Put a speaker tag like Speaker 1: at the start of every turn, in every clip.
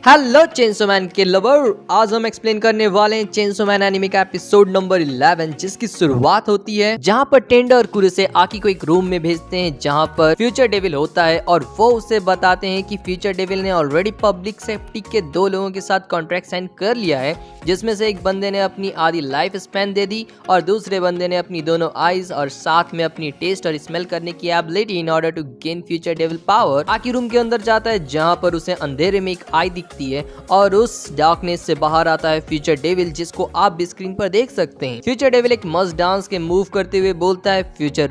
Speaker 1: Hello chainsaw man के lover, आज हम एक्सप्लेन करने वाले हैं चेंसो मैन एनिमे का एपिसोड नंबर 11, जिसकी शुरुआत होती है जहां पर टेंडो और कुरुसे आकी को एक रूम में भेजते हैं जहां पर फ्यूचर डेविल होता है और वो उसे बताते हैं कि फ्यूचर डेविल ने ऑलरेडी पब्लिक सेफ्टी के 2 लोगों के साथ कॉन्ट्रैक्ट साइन कर लिया है, जिसमें से एक बंदे ने अपनी आधी लाइफ स्पैन दे दी और दूसरे बंदे ने अपनी दोनों आईज और साथ में अपनी टेस्ट और स्मेल करने की ability in order to gain future devil power. आकी रूम के अंदर जाता है जहां पर उसे अंधेरे में एक आई दिखती है और उस डार्कनेस से बाहर आता है फ्यूचर डेविल, जिसको आप भी स्क्रीन पर देख सकते हैं। फ्यूचर डेविल एक मस्त डांस के मूव करते हुए बोलता है फ्यूचर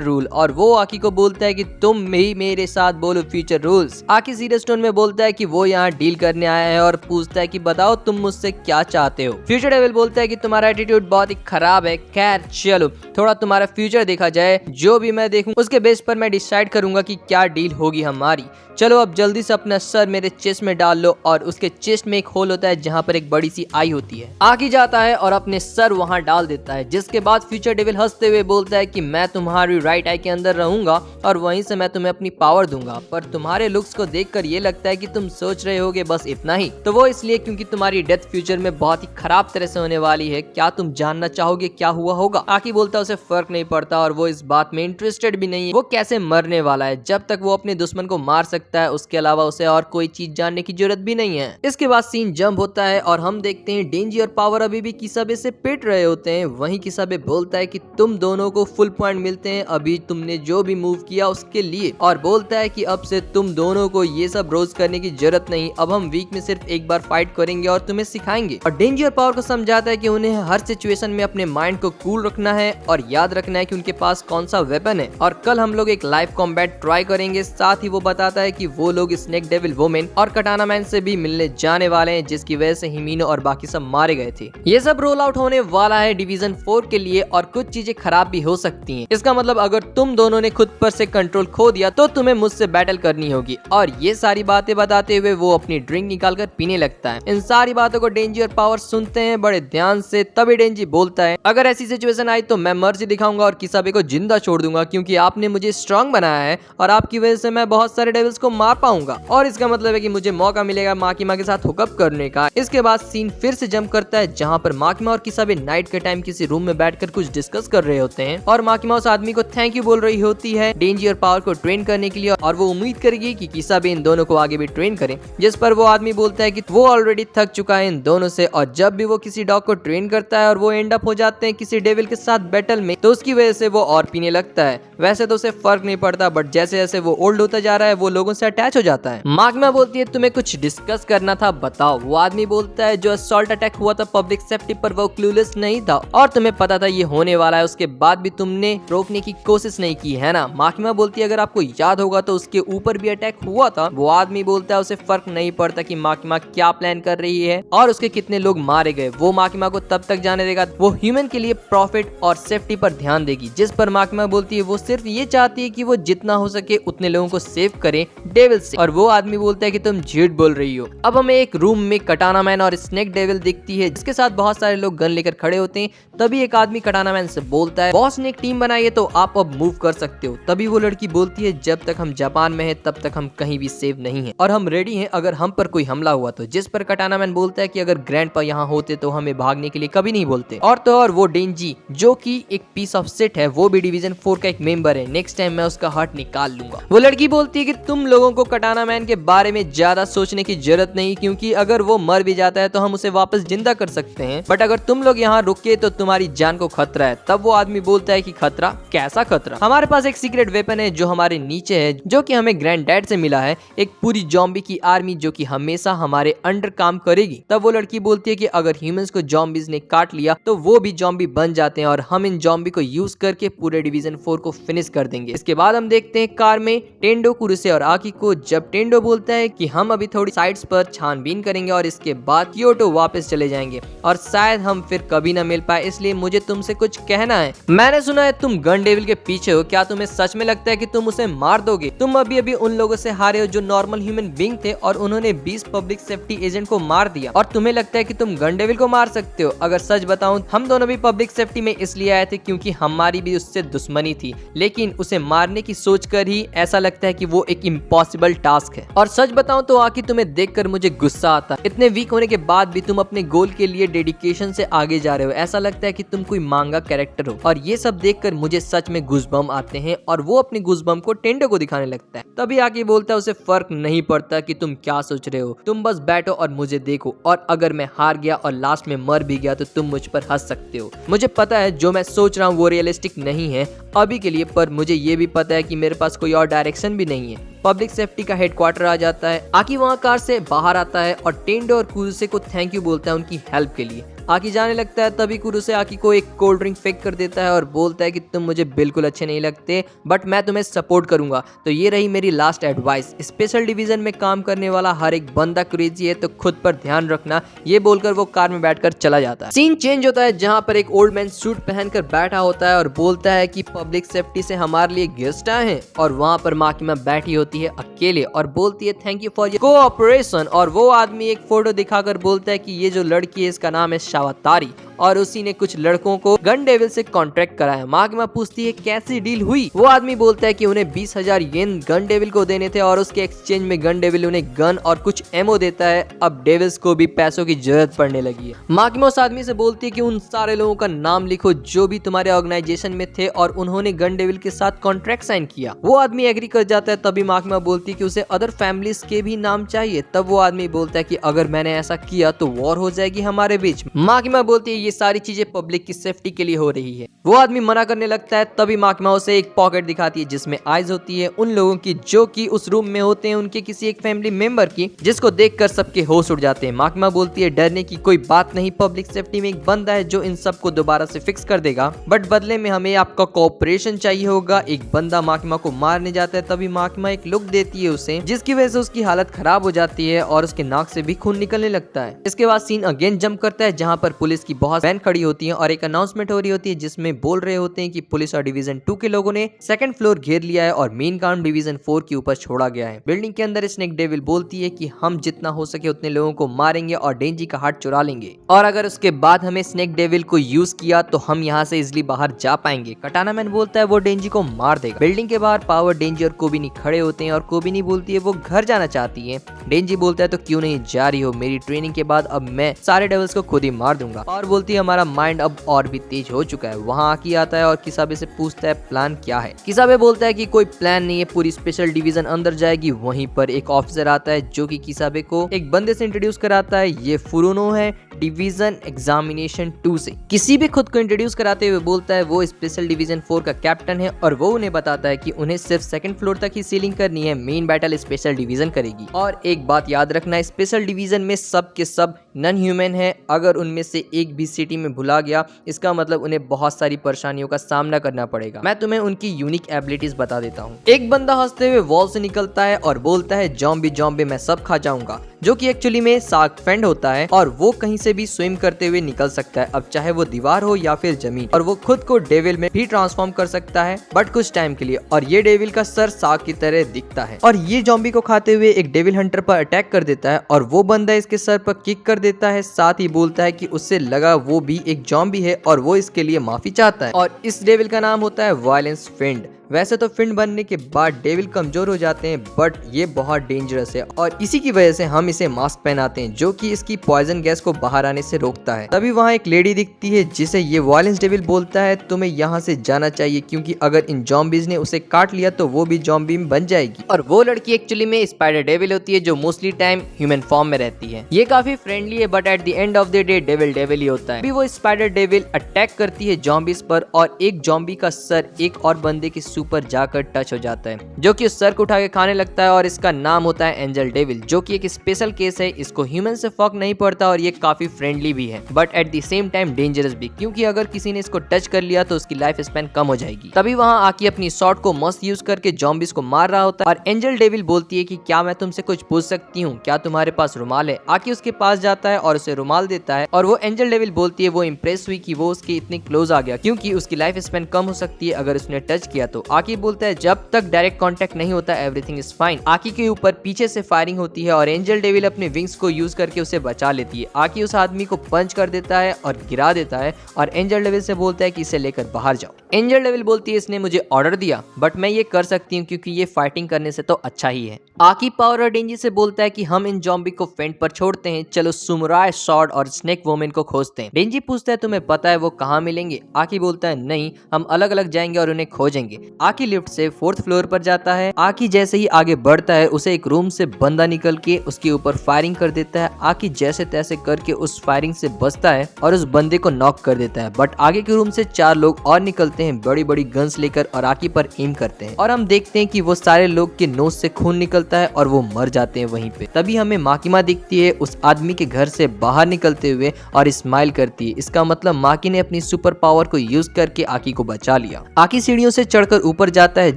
Speaker 1: रूल, और वो आकी को बोलता है कि तुम भी मेरे साथ बोलो फ्यूचर रूल्स। आकी सीरियस टोन में बोलता है कि वो यहाँ डील करने आया है और पूछता है कि बताओ तुम मुझसे क्या चाहते हो। फ्यूचर डेविल बोलता है कि तुम्हारा एटीट्यूड बहुत ही खराब है, खैर चलो थोड़ा तुम्हारा फ्यूचर देखा जाए, जो भी मैं देखूं उसके बेस पर मैं डिसाइड करूंगा कि क्या डील होगी हमारी। चलो अब जल्दी से अपना सर मेरे चेस्ट में डाल लो, और उसके चेस्ट में एक होल होता है जहां पर एक बड़ी सी आई होती है। आकी जाता है और अपने सर वहां डाल देता है, जिसके बाद फ्यूचर डेविल हंसते हुए बोलता है कि मैं तुम्हारी राइट आई के अंदर रहूंगा और वहीं से मैं तुम्हें अपनी पावर दूंगा, पर तुम्हारे लुक्स को देखकर ये लगता है कि तुम सोच रहे होगे बस इतना ही। तो वो इसलिए क्योंकि तुम्हारी डेथ फ्यूचर में बहुत ही खराब तरह से होने वाली है, क्या तुम जानना चाहोगे क्या हुआ होगा? आकी बोलता है उसे फर्क नहीं पड़ता और वो इस बात में इंटरेस्टेड भी नहीं है, वो कैसे मरने वाला है, जब तक वो अपने दुश्मन को मार सकता है उसके अलावा उसे और कोई चीज जानने की जरूरत भी नहीं है। इसके बाद सीन जंप होता है और हम देखते हैं डेंजी और पावर अभी भी किसाबे से पिट रहे होते हैं। वहीं किसाबे बोलता है कि तुम दोनों को फुल पॉइंट मिलते हैं अभी तुमने जो भी मूव किया उसके लिए, और बोलता है कि अब से तुम दोनों को ये सब रोज करने की जरूरत नहीं, अब हम वीक में सिर्फ एक बार फाइट करेंगे और तुम्हें सिखाएंगे। और डेंजी और पावर को समझाता है कि उन्हें हर सिचुएशन में अपने माइंड को कूल रखना है और याद रखना है कि उनके पास कौन सा वेपन है, और कल हम लोग एक लाइव कॉम्बैट ट्राई करेंगे। साथ ही वो बताता है कि वो लोग स्नेक डेविल वुमेन और कटाना मैन से भी मिलने जाने वाले हैं, जिसकी वजह से हिमीनो और बाकी सब मारे गए थे। ये सब रोल आउट होने वाला है डिवीजन 4 के लिए और कुछ चीजें खराब भी हो सकती हैं। इसका मतलब अगर तुम दोनों ने खुद पर से कंट्रोल खो दिया तो तुम्हें मुझसे बैटल करनी होगी। और ये सारी बातें बताते हुए वो अपनी ड्रिंक निकाल कर पीने लगता है। इन सारी बातों को डेंजी और पावर सुनते हैं बड़े ध्यान से। तभी डेंजी बोलता है अगर ऐसी सिचुएशन आई तो मैं मर्जी दिखाऊंगा और किसाबे को जिंदा छोड़ दूंगा, क्योंकि आपने मुझे स्ट्रांग बनाया है और आपकी वजह से मैं बहुत सारे डेविल्स को मार पाऊंगा, और इसका मतलब है कि मुझे मौका मिलेगा माकिमा के साथ हुकअप करने का। इसके बाद सीन फिर से जंप करता है जहां पर माकिमा और किसाबे नाइट के टाइम किसी रूम में बैठकर कुछ डिस्कस कर रहे होते हैं, और माकिमा उस आदमी को थैंक यू बोल रही होती है डेंजी और पावर को ट्रेन करने के लिए, और वो उम्मीद करेगी कि किसाबे इन दोनों को आगे भी ट्रेन करे, जिस पर वो आदमी बोलता है कि वो ऑलरेडी थक चुका है इन दोनों से, और जब भी वो किसी डॉग को ट्रेन करता है और वो एंड अप हो जाते हैं किसी डेविल के साथ बैटल में, तो उसकी वजह से वो और पीने लगता है। वैसे तो उसे फर्क नहीं पड़ता, बट जैसे जैसे वो ओल्ड होता जा रहा है वो लोगों से अटैच हो जाता है। माकिमा बोलती है तुम्हें कुछ डिस्कस करना था, बताओ। वो आदमी बोलता है जो असॉल्ट अटैक हुआ था पब्लिक सेफ्टी पर वो क्लूलेस नहीं था और तुम्हें पता था ये होने वाला है, उसके बाद भी तुमने रोकने की कोशिश नहीं की है ना। माकिमा बोलती है अगर आपको याद होगा तो उसके ऊपर भी अटैक हुआ था। वो आदमी बोलता है उसे फर्क नहीं पड़ता कि माकिमा क्या प्लान कर रही है और उसके कितने लोग मारे गए, वो माकिमा को तब तक जाने देगा वो ह्यूमन के लिए प्रॉफिट और सेफ्टी पर ध्यान देगी। जिस पर माकिमा बोलती है वो सिर्फ ये चाहती है कि वो जितना हो सके उतने लोगों को सेव करे डेविल से, और वो आदमी बोलता है कि तुम झूठ बोल रही हो। अब हमें एक रूम में कटाना मैन और स्नेक डेविल दिखती है, जिसके साथ बहुत सारे लोग गन लेकर खड़े होते हैं। तभी एक आदमी कटाना मैन से बोलता है बॉस ने एक टीम बनाई है तो आप अब मूव कर सकते हो। तभी वो लड़की बोलती है जब तक हम जापान में हैं तब तक हम कहीं भी सेव नहीं हैं और हम रेडी हैं अगर हम पर कोई हमला हुआ तो। जिस पर कटाना मैन बोलता है कि अगर ग्रैंडपा यहाँ होते तो हमें भागने के लिए कभी नहीं बोलते। और तो और वो डेंजी जो कि एक पीस ऑफ शिट है, वो भी डिवीजन 4 का एक मेंबर है, नेक्स्ट टाइम मैं उसका हार्ट निकाल लूंगा। वो लड़की बोलती है कि तुम लोगों को कटाना मैन के बारे में ज्यादा सोचने की जरूरत नहीं, क्योंकि अगर वो मर भी जाता है तो हम उसे वापस जिंदा कर सकते हैं, बट अगर तुम लोग यहाँ रुके तो तुम्हारी जान को खतरा है। तब वो आदमी बोलता है कि खतरा? कैसा खतरा? हमारे पास एक सीक्रेट वेपन है जो हमारे नीचे है, जो कि हमें ग्रैंड डैड से मिला है, एक पूरी जॉम्बी की आर्मी जो कि हमेशा हमारे अंडर काम करेगी। तब वो लड़की बोलती है कि अगर ह्यूमंस को जॉम्बीज ने काट लिया तो वो भी जॉम्बी बन जाते हैं और हम इन जॉम्बी को यूज करके पूरे डिवीजन 4 को फिनिश कर देंगे। इसके बाद हम देखते हैं कार में टेंडो, कुरुसे और आकी को। जब टेंडो बोलता है कि हम अभी थोड़ी साइट्स पर छानबीन करेंगे और इसके बाद क्योटो वापस चले जाएंगे और शायद हम फिर कभी ना मिल पाए, इसलिए मुझे तुमसे कुछ कहना है। मैंने सुना है तुम गन डेविल के पीछे हो, क्या तुम्हें सच में लगता है कि तुम उसे मार दोगे? तुम अभी अभी उन लोगों से हारे हो जो नॉर्मल ह्यूमन बीइंग थे और उन्होंने 20 पब्लिक सेफ्टी एजेंट को मार दिया, और तुम्हें लगता है कि तुम गन डेविल को मार सकते हो? अगर सच बताऊं, हम दोनों भी पब्लिक सेफ्टी में इसलिए आए थे क्योंकि हमारी भी उससे दुश्मनी थी, लेकिन उसे मारने की सोच कर ही ऐसा लगता है कि वो एक इम्पॉसिबल टास्क है। और सच बताऊं तो आखिर तुम्हें देखकर मुझे गुस्सा आता है। इतने वीक होने के बाद भी तुम अपने गोल के लिए डेडिकेशन से आगे जा रहे हो। ऐसा लगता है कि तुम कोई मांगा कैरेक्टर हो। और ये सब देखकर मुझे सच में गूज़बम्प आते हैं और वो अपनी गूज़बम्प को टेंडर को दिखाने लगता है। तभी आके बोलता है उसे फर्क नहीं पड़ता कि तुम क्या सोच रहे हो, तुम बस बैठो और मुझे देखो, और अगर मैं हार गया और लास्ट में मर भी गया तो तुम मुझ पर हंस सकते हो। मुझे पता है जो मैं सोच रहा हूँ वो रियलिस्टिक नहीं है अभी के लिए, पर मुझे ये भी पता है कि मेरे पास कोई और डायरेक्शन भी नहीं है। पब्लिक सेफ्टी का हेडक्वार्टर आ जाता है। आकी वहाँ कार से बाहर आता है और टेंडो और कुरुसे को थैंक यू बोलता है उनकी हेल्प के लिए। आकी जाने लगता है तभी कुरुसे आकी को एक कोल्ड ड्रिंक फेंक कर देता है और बोलता है कि तुम मुझे बिल्कुल अच्छे नहीं लगते, बट मैं तुम्हें सपोर्ट करूंगा। तो ये रही मेरी लास्ट एडवाइस, स्पेशल डिवीजन में काम करने वाला हर एक बंदा क्रेजी है तो खुद पर ध्यान रखना। ये बोलकर वो कार में बैठकर चला जाता है। सीन चेंज होता है जहाँ पर एक ओल्ड मैन सूट पहनकर बैठा होता है और बोलता है कि पब्लिक सेफ्टी से हमारे लिए गेस्ट आए हैं। और वहाँ पर माकिमा बैठी होती है अकेले और बोलती है thank you for your cooperation. और वो आदमी एक फोटो दिखाकर बोलता है कि ये जो लड़की है इसका नाम है शावातारी और उसी ने कुछ लड़कों को गन डेविल से कॉन्ट्रैक्ट कराया। माकिमा पूछती है कैसी डील हुई। वो आदमी बोलता है कि उन्हें 20,000 येन गन डेविल को देने थे और उसके एक्सचेंज में गन डेविल उन्हें गन और कुछ एमओ देता है। अब डेविल्स को भी पैसों की जरूरत पड़ने लगी है। माकिमा उस आदमी से बोलती है कि उन सारे लोगों का नाम लिखो जो भी तुम्हारे ऑर्गेनाइजेशन में थे और उन्होंने गन डेविल के साथ कॉन्ट्रैक्ट साइन किया। वो आदमी एग्री कर जाता है। तभी माकिमा बोलती है कि उसे अदर फैमिलीज के भी नाम चाहिए। तब वो आदमी बोलता है कि अगर मैंने ऐसा किया तो वॉर हो जाएगी हमारे बीच। माकिमा बोलती है ये सारी चीजें पब्लिक की सेफ्टी के लिए हो रही है। वो आदमी मना करने लगता है। तभी माकिमा उसे एक पॉकेट दिखाती है जिसमें आइज होती है उन लोगों की जो कि उस रूम में होते हैं, उनके किसी एक फैमिली मेंबर की, जिसको देखकर सबके होश उड़ जाते हैं। माकिमा बोलती है डरने की कोई बात नहीं, पब्लिक सेफ्टी में एक बंदा है जो इन सबको दोबारा से फिक्स कर देगा, बट बदले में हमें आपका कोऑपरेशन चाहिए होगा। एक बंदा माकिमा को मारने जाता है। तभी माकिमा एक लुक देती है उसे जिसकी वजह से उसकी हालत खराब हो जाती है और उसके नाक से भी खून निकलने लगता है। इसके बाद सीन अगेन जंप करता है जहाँ पर पुलिस की बहुत वैन खड़ी होती है और एक अनाउंसमेंट हो रही होती है जिसमें बोल रहे होते हैं कि पुलिस और डिवीजन 2 के लोगों ने सेकंड फ्लोर घेर लिया है और मेन काम डिवीजन 4 के ऊपर छोड़ा गया है। बिल्डिंग के अंदर स्नेक डेविल बोलती है कि हम जितना हो सके उतने लोगों को मारेंगे और डेंजी का हार्ट चुरा लेंगे, और अगर उसके बाद हमें स्नेक डेविल को यूज किया तो हम यहाँ से इजिली बाहर जा पाएंगे। कटाना मैन बोलता है वो डेंजी को मार देगा। बिल्डिंग के बाहर पावर, डेंजी और कोबिनी खड़े होते हैं और कोबिनी बोलती है वो घर जाना चाहती है। डेंजी बोलता है तो क्यों नहीं जा रही हो, मेरी ट्रेनिंग के बाद अब मैं सारे डेविल्स को खुद ही मार दूंगा। पावर बोलती है हमारा माइंड अब और भी तेज हो चुका है। वहाँ आकी आता है और किसाबे से पूछता है प्लान क्या है। किसाबे बोलता है कि कोई प्लान नहीं है, पूरी स्पेशल डिवीजन अंदर जाएगी। वहीं पर एक ऑफिसर आता है जो कि किसाबे को एक बंदे से इंट्रोड्यूस कराता है। ये फुरुनो है डिवीजन एग्जामिनेशन 2 से। किसी भी खुद को इंट्रोड्यूस कराते हुए बोलता है वो स्पेशल डिवीजन 4 का कैप्टन है और वो उन्हें बताता है कि उन्हें सिर्फ सेकंड फ्लोर तक ही सीलिंग करनी है, मेन बैटल स्पेशल डिवीजन करेगी। और एक बात याद रखना, स्पेशल डिवीजन में सब के सब नॉन ह्यूमन है। अगर उनमें से एक भी सिटी में भुला गया इसका मतलब उन्हें बहुत सारी परेशानियों का सामना करना पड़ेगा। मैं तुम्हें उनकी यूनिक एबिलिटीज बता देता हूँ। एक बंदा हंसते हुए वॉल से निकलता है और बोलता है जॉम्बी जॉम्बी मैं सब खा जाऊंगा, जो कि एक्चुअली में शार्क फ्रेंड होता है और वो कहीं से भी स्विम करते हुए निकल सकता है, अब चाहे वो दीवार हो या फिर जमीन, और वो खुद को डेविल में भी ट्रांसफॉर्म कर सकता है बट कुछ टाइम के लिए। और ये डेविल का सर शार्क की तरह दिखता है और ये जॉम्बी को खाते हुए एक डेविल हंटर पर अटैक कर देता है और वो बंदा इसके सर पर किक कर देता है। साथ ही बोलता है कि उससे लगा वो भी एक जॉम्बी है और वो इसके लिए माफी चाहता है। और इस डेविल का नाम होता है वायलेंस फिंड। वैसे तो फिंड बनने के बाद डेविल कमजोर हो जाते हैं बट ये बहुत डेंजरस है और इसी की वजह से हम इसे मास्क पहनाते हैं जो कि इसकी पॉइजन गैस को बाहर आने से रोकता है। तभी वहाँ एक लेडी दिखती है जिसे ये वायलेंस डेविल बोलता है तुम्हें यहाँ से जाना चाहिए क्योंकि अगर इन जॉम्बीज ने उसे काट लिया तो वो भी जॉम्बी में बन जाएगी। और वो लड़की एक्चुअली में स्पाइडर डेविल होती है जो मोस्टली टाइम ह्यूमन फॉर्म में रहती है। ये काफी फ्रेंडली है but at the end of the day devil devil ही होता है। अभी वो स्पाइडर डेविल अटैक करती है जॉम्बीज पर और एक जॉम्बी का सर एक और बंदे के सर पर जाकर टच हो जाता है जो कि उस सर को उठा के खाने लगता है और इसका नाम होता है एंजल डेविल, जो कि एक स्पेशल केस है। इसको ह्यूमन से फर्क नहीं पड़ता और ये काफी फ्रेंडली भी है but at the same time dangerous भी, क्योंकि अगर किसी ने इसको टच कर लिया तो उसकी लाइफ स्पैन कम हो जाएगी। तभी वहाँ आकी अपनी शॉट को मस्त यूज करके जॉम्बीज को मार रहा होता है और एंजल डेविल बोलती है कि क्या मैं तुमसे कुछ पूछ सकती हूँ, क्या तुम्हारे पास रुमाल है। आकी उसके पास जाता है और उसे रुमाल देता है और वो एंजल डेविल बोलती है वो इंप्रेस हुई कि वो उसके इतने क्लोज आ गया क्योंकि उसकी लाइफ स्पैन कम हो सकती है अगर उसने टच किया तो। आकी बोलता है जब तक डायरेक्ट कांटेक्ट नहीं होता एवरीथिंग इज फाइन। आकी के ऊपर पीछे से फायरिंग होती है और एंजल डेविल अपने विंग्स को यूज करके उसे बचा लेती है। आकी उस आदमी को पंच कर देता है और गिरा देता है और एंजल डेविल से बोलता है कि इसे लेकर बाहर जाओ। एंजल डेविल बोलती है इसने मुझे ऑर्डर दिया बट मैं ये कर सकती हूँ क्योंकि ये फाइटिंग करने से तो अच्छा ही है। आकी पावर और डेंजी से बोलता है कि हम इन जॉम्बी को फेंट पर छोड़ते हैं, चलो सुमुराई सॉर्ड और स्नेक वुमेन को खोजते हैं। डेंजी पूछता है तुम्हें पता है वो कहाँ मिलेंगे? आकी बोलता है नहीं, हम अलग अलग जाएंगे और उन्हें खोजेंगे। आकी लिफ्ट से 4th फ्लोर पर जाता है। आकी जैसे ही आगे बढ़ता है उसे एक रूम से बंदा निकल के उसके ऊपर फायरिंग कर देता है। आकी जैसे तैसे करके उस फायरिंग से बचता है और उस बंदे को नॉक कर देता है। बट आगे के रूम से 4 लोग और निकलते हैं बड़ी बड़ी गन्स लेकर और आकी पर एम करते हैं और हम देखते हैं कि वो सारे लोग के नोज से खून निकलता है और वो मर जाते हैं वहीं पे। तभी हमें माकिमा दिखती है उस आदमी के घर से बाहर निकलते हुए और स्माइल करती है। इसका मतलब माकी ने अपनी सुपर पावर को यूज करके आकी को बचा लिया। आकी सीढ़ियों से चढ़कर ऊपर जाता है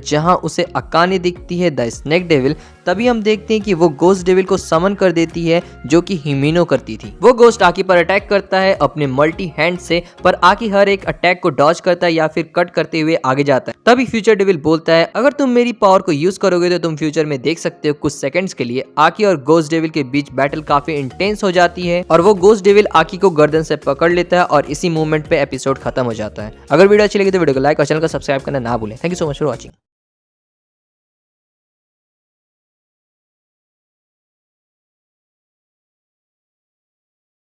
Speaker 1: जहां उसे अकाने दिखती है द स्नेक डेविल। तभी हम देखते हैं कि वो गोस्ट डेविल को समन कर देती है जो कि हिमिनो करती थी। वो गोस्ट आकी पर अटैक करता है अपने मल्टी हैंड से, पर आकी हर एक अटैक को डॉज करता है या फिर कट करते हुए आगे जाता है। तभी फ्यूचर डेविल बोलता है अगर तुम मेरी पावर को यूज करोगे तो तुम फ्यूचर में देख सकते हो कुछ सेकंड्स के लिए आकी और गोस्ट डेविल के बीच बैटल काफी इंटेंस हो जाती है और वो गोस्ट डेविल आकी को गर्दन से पकड़ लेता है और इसी मूवमेंट पे एपिसोड खत्म हो जाता है। अगर वीडियो अच्छी लगी तो वीडियो को लाइक और चैनल को सब्सक्राइब करना ना भूलें। Thank you so much for watching.